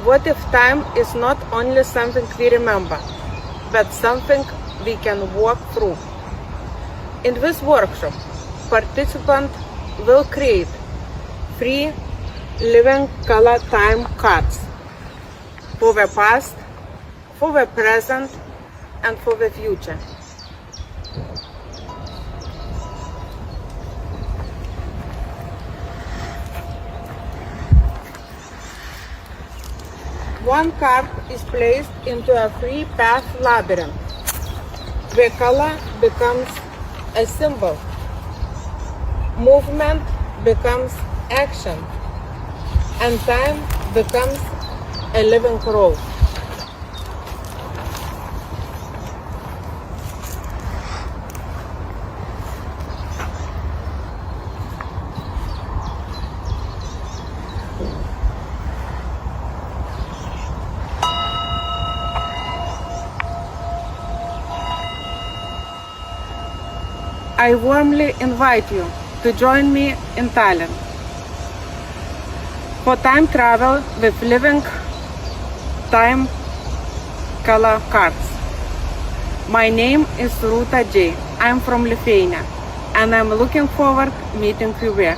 What if time is not only something we remember, but something we can walk through? In this workshop, participants will create 3 living color time cards for the past, for the present, and for the future. One card is placed into a 3-path labyrinth. The color becomes a symbol. Movement becomes action. And time becomes a living role. I warmly invite you to join me in Tallinn for time travel with living time color cards. My name is Ruta J. I'm from Lithuania, and I'm looking forward to meeting you there.